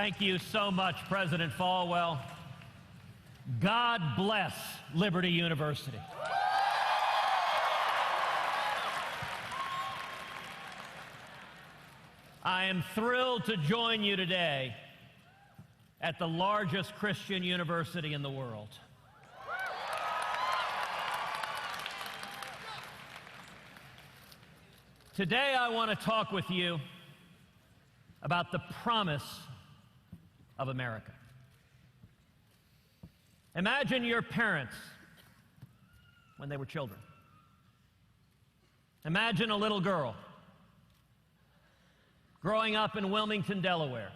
Thank you so much, President Falwell. God bless Liberty University. I am thrilled to join you today at the largest Christian university in the world. Today, I want to talk with you about the promise of America. Imagine your parents when they were children. Imagine a little girl growing up in Wilmington, Delaware.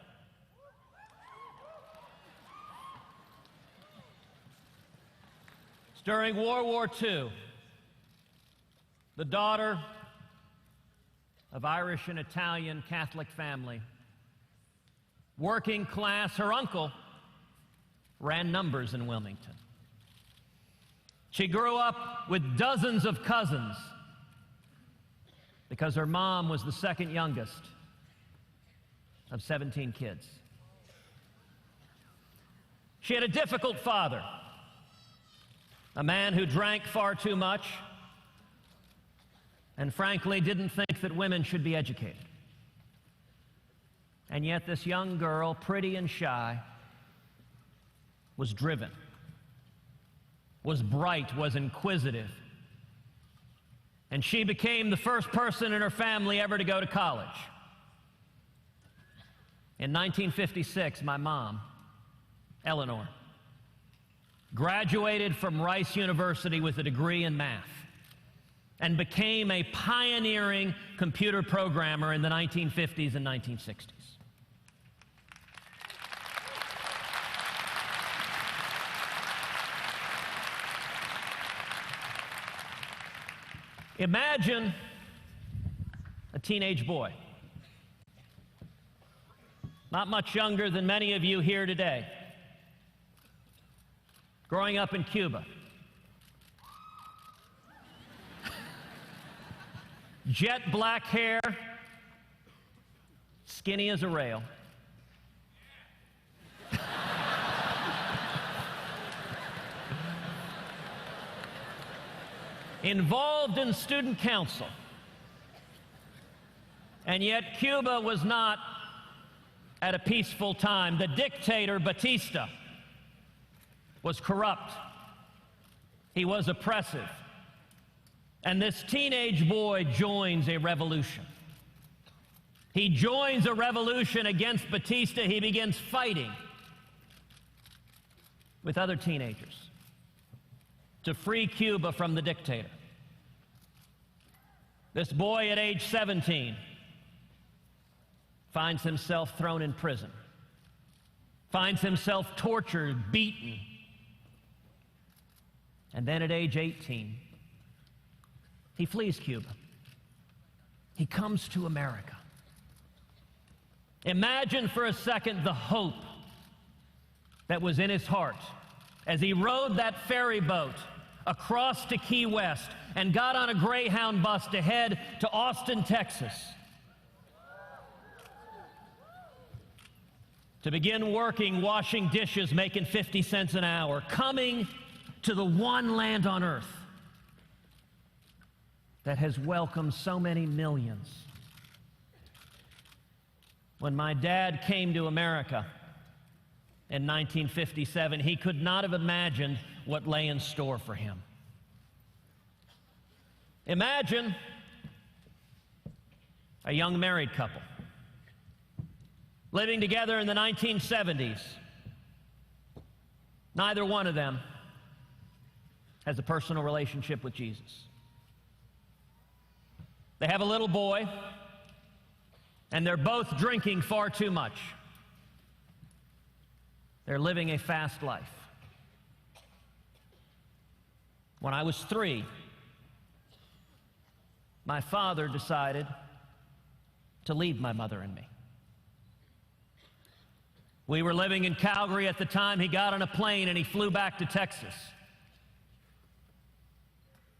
During World War II, the daughter of Irish and Italian Catholic family, working class. Her uncle ran numbers in Wilmington. She grew up with dozens of cousins because her mom was the second youngest of 17 kids. She had a difficult father, a man who drank far too much and frankly didn't think that women should be educated. And yet this young girl, pretty and shy, was driven, was bright, was inquisitive. And she became the first person in her family ever to go to college. In 1956, my mom, Eleanor, graduated from Rice University with a degree in math and became a pioneering computer programmer in the 1950s and 1960s. Imagine a teenage boy, not much younger than many of you here today, growing up in Cuba. Jet black hair, skinny as a rail. Involved in student council. And yet Cuba was not at a peaceful time. The dictator, Batista, was corrupt. He was oppressive. And this teenage boy joins a revolution. He joins a revolution against Batista. He begins fighting with other teenagers to free Cuba from the dictator. This boy at age 17 finds himself thrown in prison, finds himself tortured, beaten, and then at age 18, he flees Cuba. He comes to America. Imagine for a second the hope that was in his heart as he rode that ferry boat across to Key West and got on a Greyhound bus to head to Austin, Texas, to begin working, washing dishes, making 50 cents an hour, coming to the one land on earth that has welcomed so many millions. When my dad came to America in 1957, he could not have imagined what lay in store for him. Imagine a young married couple living together in the 1970s. Neither one of them has a personal relationship with Jesus. They have a little boy, and they're both drinking far too much. They're living a fast life. When I was 3, my father decided to leave my mother and me. We were living in Calgary at the time. He got on a plane and he flew back to Texas.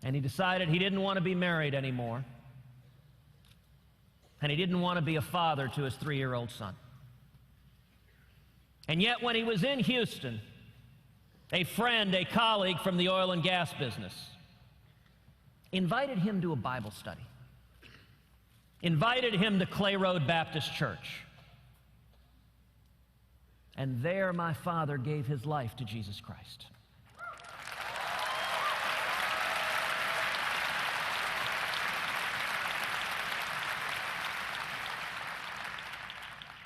And he decided he didn't want to be married anymore. And he didn't want to be a father to his 3-year-old son. And yet when he was in Houston, a friend, a colleague from the oil and gas business, invited him to a Bible study, invited him to Clay Road Baptist Church. And there my father gave his life to Jesus Christ.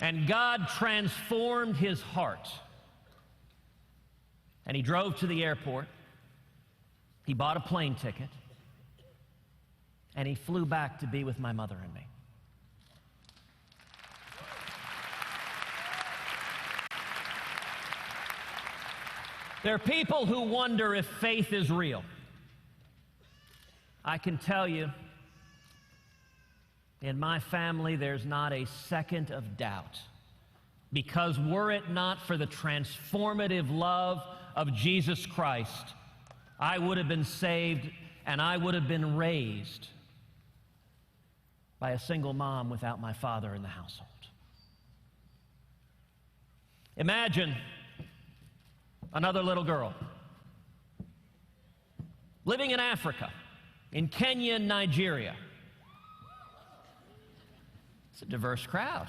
And God transformed his heart. And he drove to the airport. He bought a plane ticket. And he flew back to be with my mother and me. There are people who wonder if faith is real. I can tell you, in my family, there's not a second of doubt. Because were it not for the transformative love of Jesus Christ, I would have been saved and I would have been raised by a single mom without my father in the household. Imagine another little girl living in Africa, in Kenya and Nigeria. It's a diverse crowd.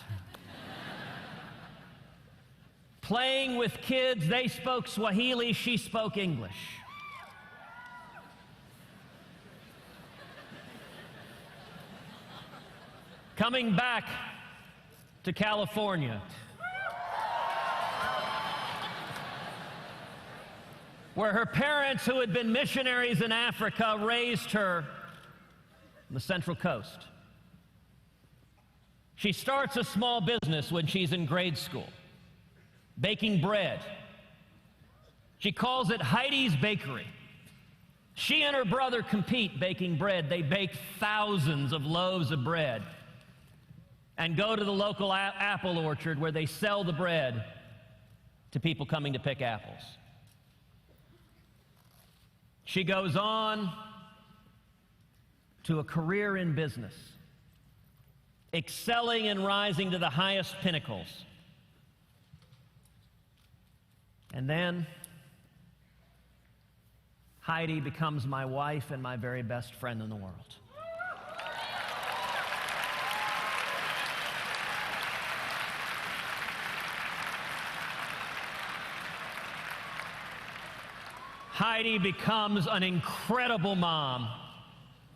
Playing with kids, they spoke Swahili, she spoke English. Coming back to California, where her parents, who had been missionaries in Africa, raised her on the Central Coast. She starts a small business when she's in grade school, baking bread. She calls it Heidi's Bakery. She and her brother compete baking bread. They bake thousands of loaves of bread and go to the local apple orchard where they sell the bread to people coming to pick apples. She goes on to a career in business, excelling and rising to the highest pinnacles. And then Heidi becomes my wife and my very best friend in the world. Heidi becomes an incredible mom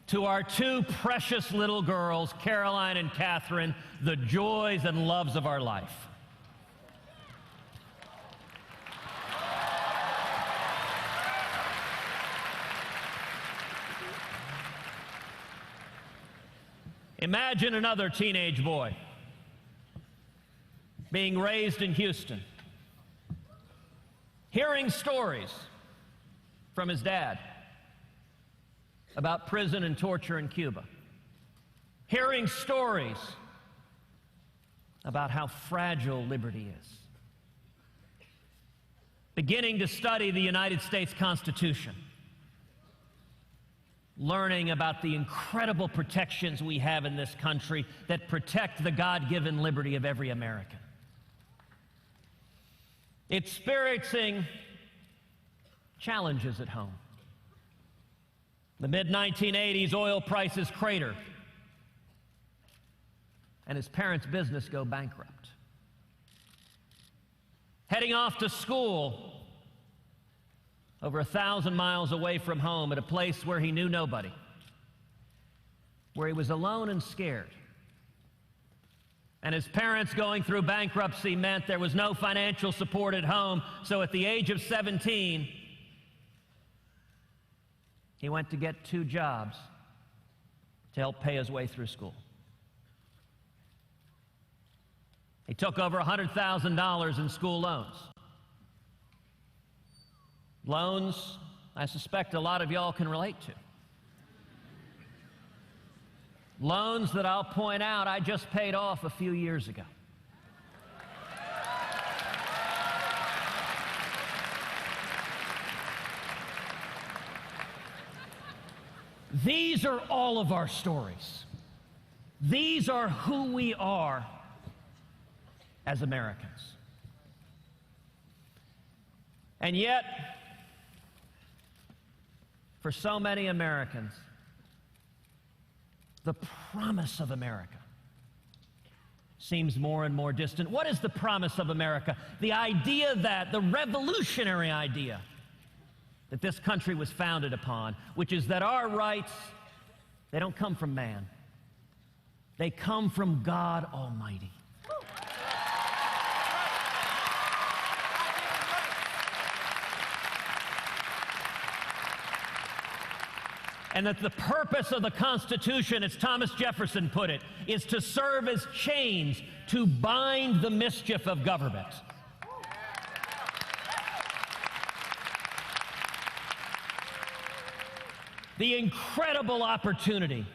to our 2 precious little girls, Caroline and Catherine, the joys and loves of our life. Imagine another teenage boy being raised in Houston, hearing stories from his dad about prison and torture in Cuba, hearing stories about how fragile liberty is, beginning to study the United States Constitution, learning about the incredible protections we have in this country that protect the God-given liberty of every American. Experiencing challenges at home. The mid-1980s, oil prices crater, and his parents' business go bankrupt. Heading off to school over 1,000 miles away from home at a place where he knew nobody, where he was alone and scared. And his parents going through bankruptcy meant there was no financial support at home, so at the age of 17, He went to get 2 jobs to help pay his way through school. He took over $100,000 in school loans. Loans I suspect a lot of y'all can relate to. Loans that I'll point out I just paid off a few years ago. These are all of our stories. These are who we are as Americans. And yet, for so many Americans, the promise of America seems more and more distant. What is the promise of America? The idea that, the revolutionary idea that this country was founded upon, which is that our rights, they don't come from man. They come from God Almighty. And that the purpose of the Constitution, as Thomas Jefferson put it, is to serve as chains to bind the mischief of government. The incredible opportunity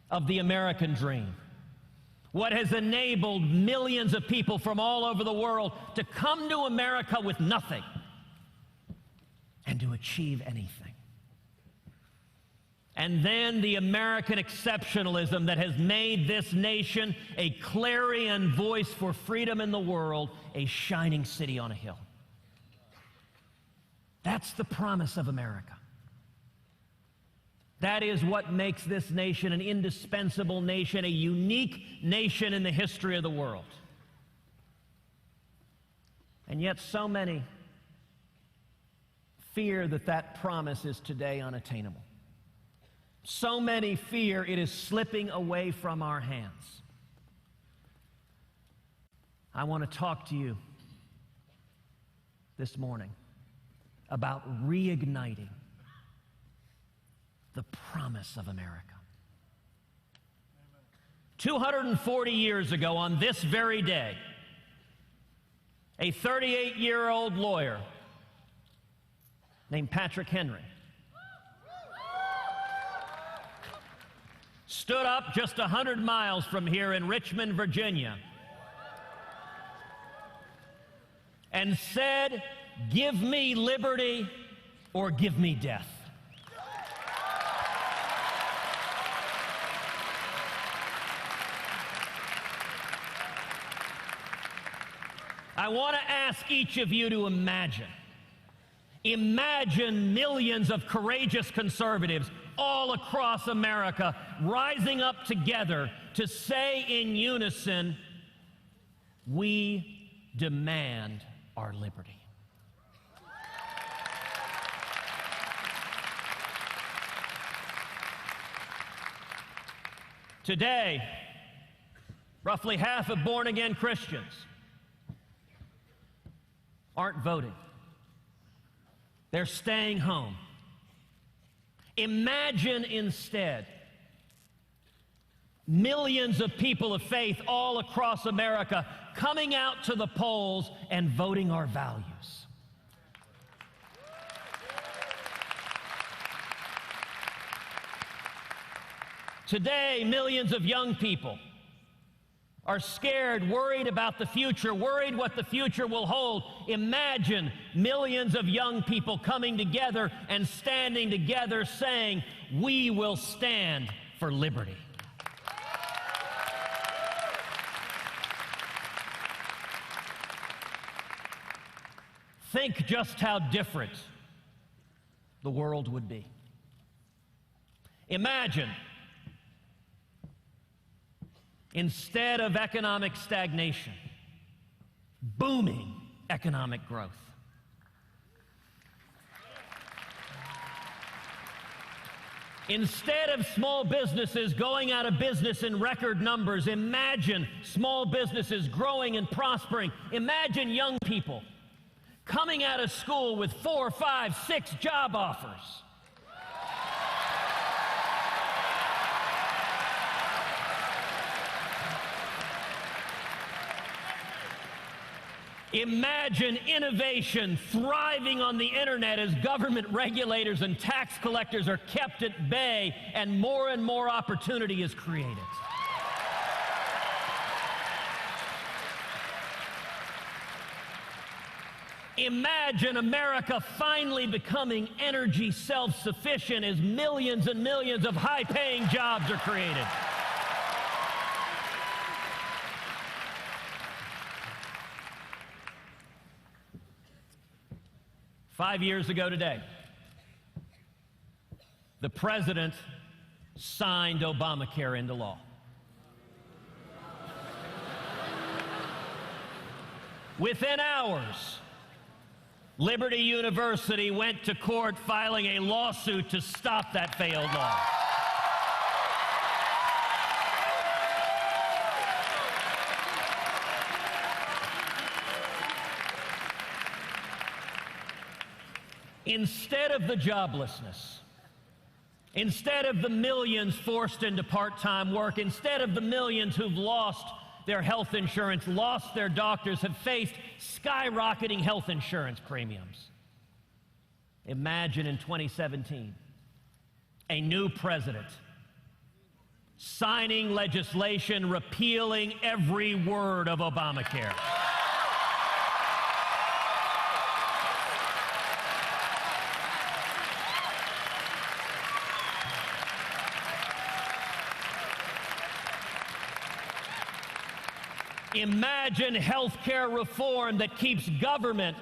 of the American dream, what has enabled millions of people from all over the world to come to America with nothing and to achieve anything. And then the American exceptionalism that has made this nation a clarion voice for freedom in the world, a shining city on a hill. That's the promise of America. That is what makes this nation an indispensable nation, a unique nation in the history of the world. And yet so many fear that that promise is today unattainable. So many fear it is slipping away from our hands. I want to talk to you this morning about reigniting the promise of America. 240 years ago, on this very day, a 38-year-old lawyer named Patrick Henry stood up just 100 miles from here in Richmond, Virginia, and said, "Give me liberty or give me death." I want to ask each of you to imagine millions of courageous conservatives all across America rising up together to say in unison, "We demand our liberty." Today, roughly half of born-again Christians aren't voting. They're staying home. Imagine instead millions of people of faith all across America coming out to the polls and voting our values. Today, millions of young people are scared, worried about the future, worried what the future will hold. Imagine millions of young people coming together and standing together saying, "We will stand for liberty." Think just how different the world would be. Imagine, instead of economic stagnation, booming economic growth. Instead of small businesses going out of business in record numbers, imagine small businesses growing and prospering. Imagine young people coming out of school with 4, 5, 6 job offers. Imagine innovation thriving on the internet as government regulators and tax collectors are kept at bay and more opportunity is created. Imagine America finally becoming energy self-sufficient as millions and millions of high-paying jobs are created. Five years ago today, the president signed Obamacare into law. Within hours, Liberty University went to court filing a lawsuit to stop that failed law. Instead of the joblessness, instead of the millions forced into part-time work, instead of the millions who've lost their health insurance, lost their doctors, have faced skyrocketing health insurance premiums. Imagine in 2017, a new president signing legislation repealing every word of Obamacare. Imagine health care reform that keeps government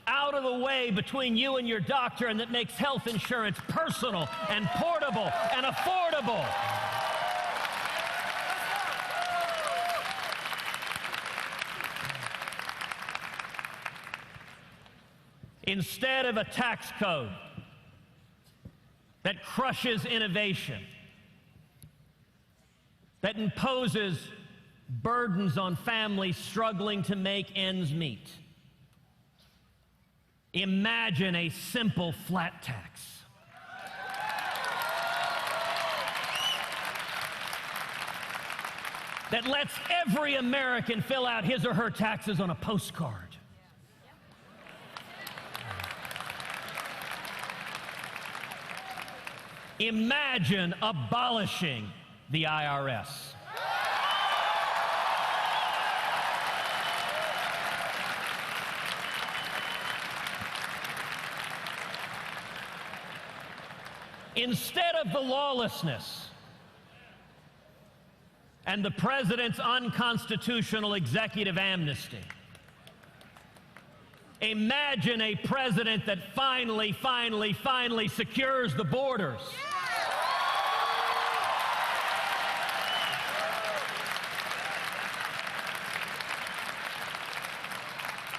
out of the way between you and your doctor and that makes health insurance personal and portable and affordable. Instead of a tax code that crushes innovation, that imposes burdens on families struggling to make ends meet. Imagine a simple flat tax. That lets every American fill out his or her taxes on a postcard. Imagine abolishing the IRS. Instead of the lawlessness and the president's unconstitutional executive amnesty, imagine a president that finally secures the borders.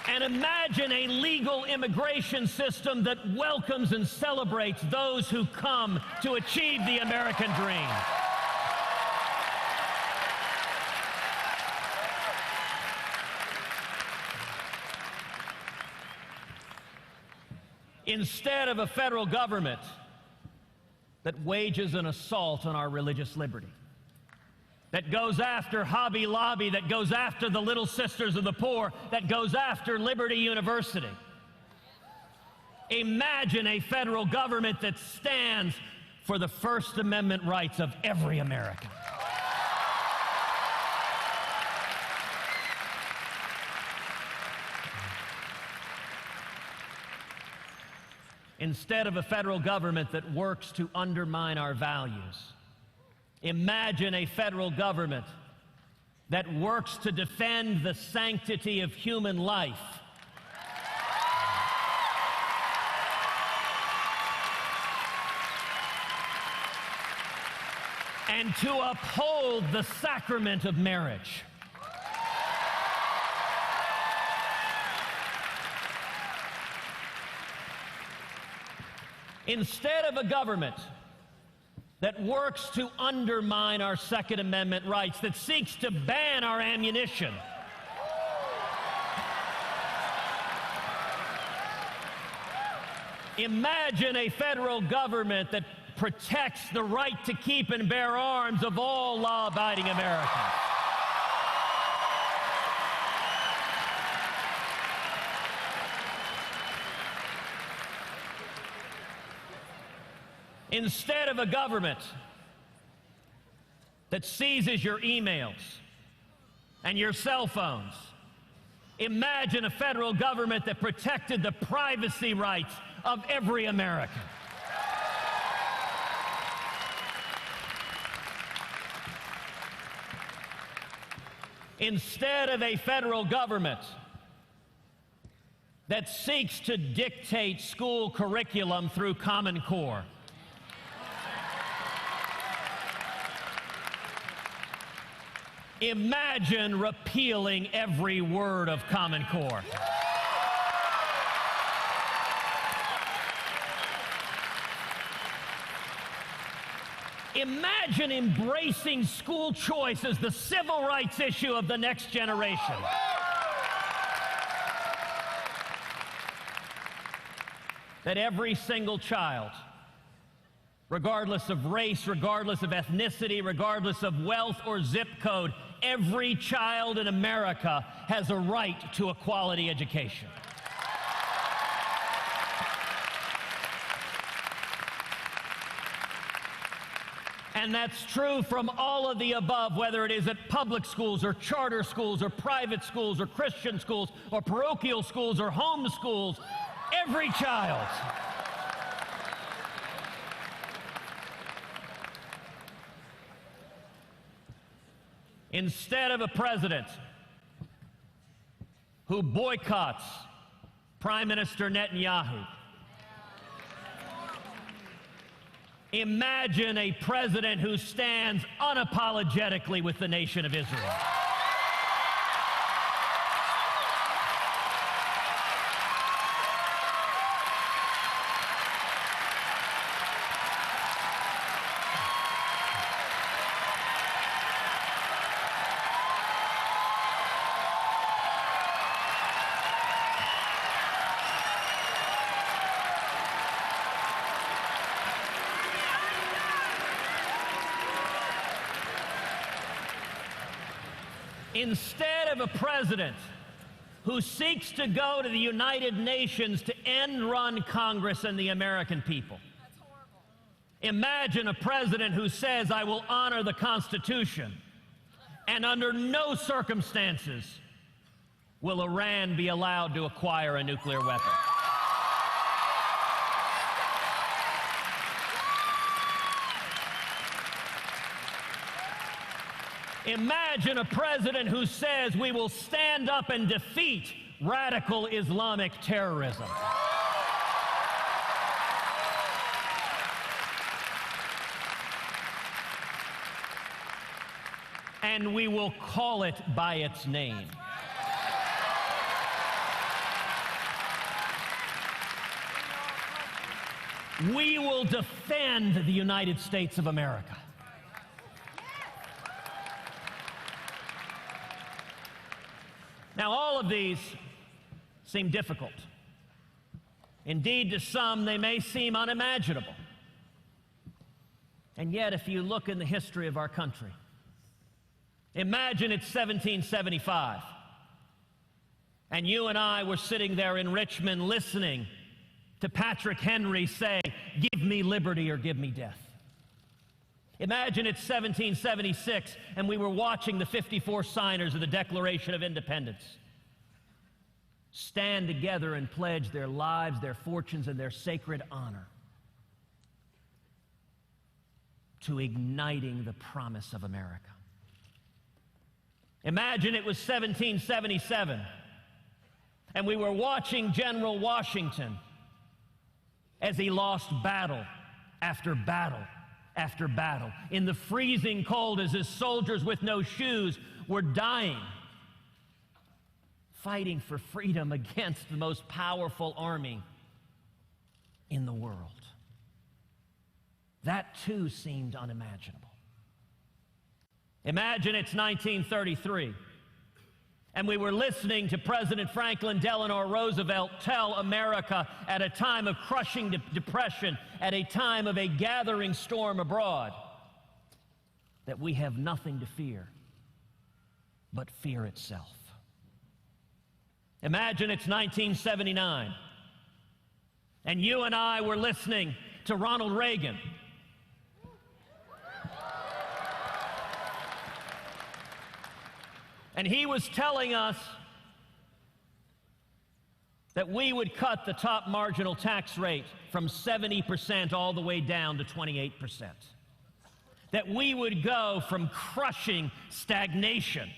And imagine a legal immigration system that welcomes and celebrates those who come to achieve the American dream. Instead of a federal government that wages an assault on our religious liberty, that goes after Hobby Lobby, that goes after the Little Sisters of the Poor, that goes after Liberty University. Imagine a federal government that stands for the First Amendment rights of every American. Instead of a federal government that works to undermine our values, imagine a federal government that works to defend the sanctity of human life. And to uphold the sacrament of marriage. Instead of a government that works to undermine our Second Amendment rights, that seeks to ban our ammunition, imagine a federal government that protects the right to keep and bear arms of all law-abiding Americans. Instead of a government that seizes your emails and your cell phones, imagine a federal government that protected the privacy rights of every American. Instead of a federal government that seeks to dictate school curriculum through Common Core. Imagine repealing every word of Common Core. Imagine embracing school choice as the civil rights issue of the next generation. That every single child, regardless of race, regardless of ethnicity, regardless of wealth or zip code, every child in America has a right to a quality education. And that's true from all of the above, whether it is at public schools or charter schools or private schools or Christian schools or parochial schools or home schools. Every child. Instead of a president who boycotts Prime Minister Netanyahu, imagine a president who stands unapologetically with the nation of Israel. Instead of a president who seeks to go to the United Nations to end-run Congress and the American people. That's horrible. Imagine a president who says, I will honor the Constitution, and under no circumstances will Iran be allowed to acquire a nuclear weapon. Imagine a president who says we will stand up and defeat radical Islamic terrorism. And we will call it by its name. We will defend the United States of America. Now, all of these seem difficult. Indeed, to some, they may seem unimaginable. And yet, if you look in the history of our country, imagine it's 1775, and you and I were sitting there in Richmond listening to Patrick Henry say, "Give me liberty or give me death." Imagine it's 1776 and we were watching the 54 signers of the Declaration of Independence stand together and pledge their lives, their fortunes, and their sacred honor to igniting the promise of America. Imagine it was 1777 and we were watching General Washington as he lost battle after battle after battle, in the freezing cold as his soldiers with no shoes were dying, fighting for freedom against the most powerful army in the world. That too seemed unimaginable. Imagine it's 1933, and we were listening to President Franklin Delano Roosevelt tell America at a time of crushing depression, at a time of a gathering storm abroad, that we have nothing to fear but fear itself. Imagine it's 1979, and you and I were listening to Ronald Reagan And he was telling us that we would cut the top marginal tax rate from 70% all the way down to 28%. That we would go from crushing stagnation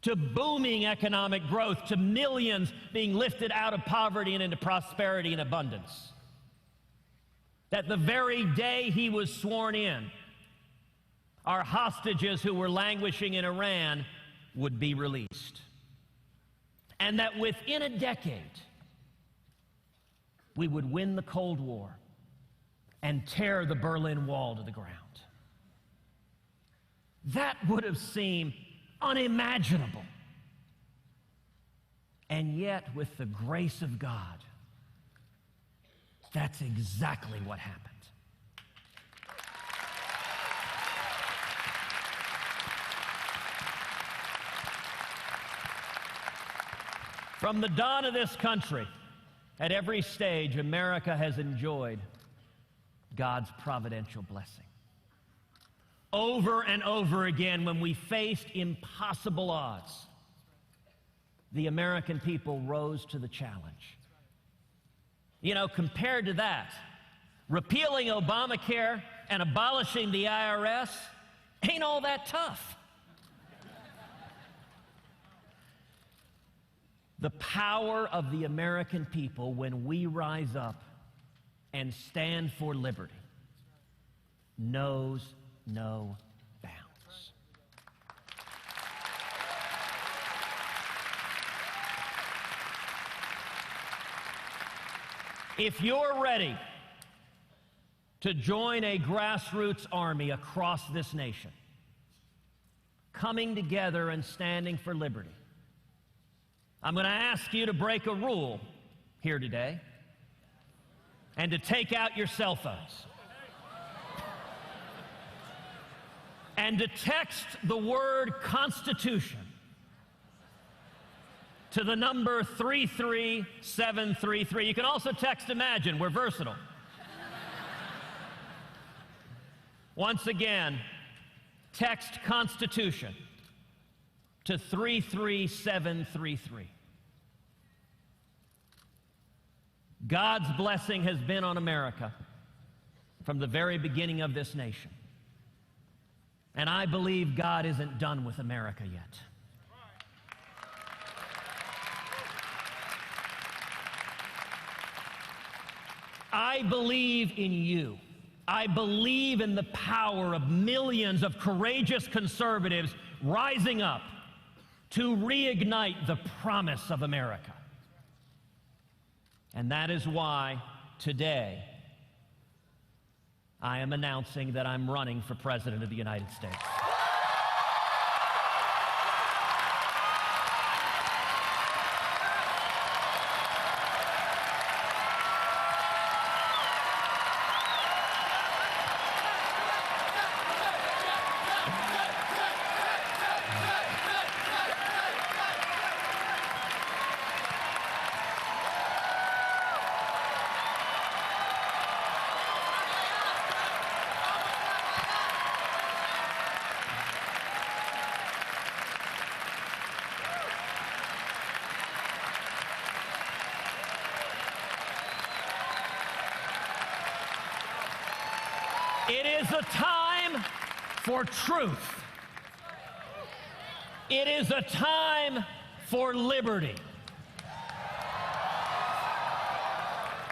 to booming economic growth, to millions being lifted out of poverty and into prosperity and abundance. That the very day he was sworn in, our hostages who were languishing in Iran would be released. And that within a decade, we would win the Cold War and tear the Berlin Wall to the ground. That would have seemed unimaginable. And yet, with the grace of God, that's exactly what happened. From the dawn of this country, at every stage, America has enjoyed God's providential blessing. Over and over again, when we faced impossible odds, the American people rose to the challenge. You know, compared to that, repealing Obamacare and abolishing the IRS ain't all that tough. The power of the American people when we rise up and stand for liberty knows no bounds. If you're ready to join a grassroots army across this nation, coming together and standing for liberty, I'm going to ask you to break a rule here today and to take out your cell phones and to text the word Constitution to the number 33733. You can also text Imagine. We're versatile. Once again, text Constitution to 33733. God's blessing has been on America from the very beginning of this nation. And I believe God isn't done with America yet. I believe in you. I believe in the power of millions of courageous conservatives rising up to reignite the promise of America. And that is why today I am announcing that I'm running for President of the United States. It is a time for truth. It is a time for liberty.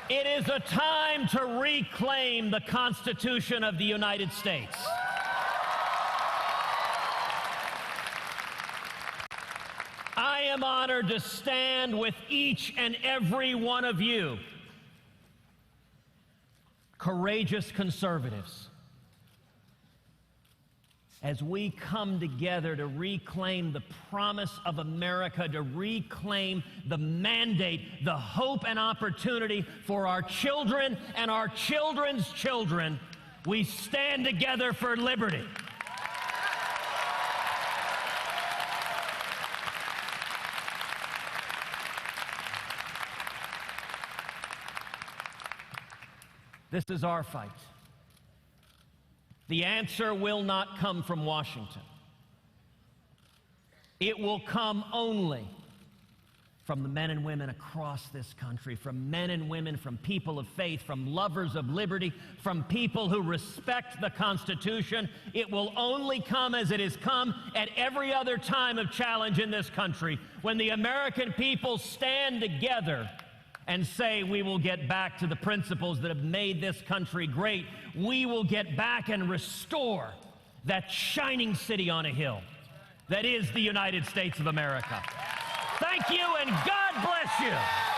It is a time to reclaim the Constitution of the United States. I am honored to stand with each and every one of you, courageous conservatives, as we come together to reclaim the promise of America, to reclaim the mandate, the hope and opportunity for our children and our children's children. We stand together for liberty. This is our fight. The answer will not come from Washington. It will come only from the men and women across this country, from men and women, from people of faith, from lovers of liberty, from people who respect the Constitution. It will only come as it has come at every other time of challenge in this country, when the American people stand together and say, we will get back to the principles that have made this country great. We will get back and restore that shining city on a hill that is the United States of America. Thank you, and God bless you.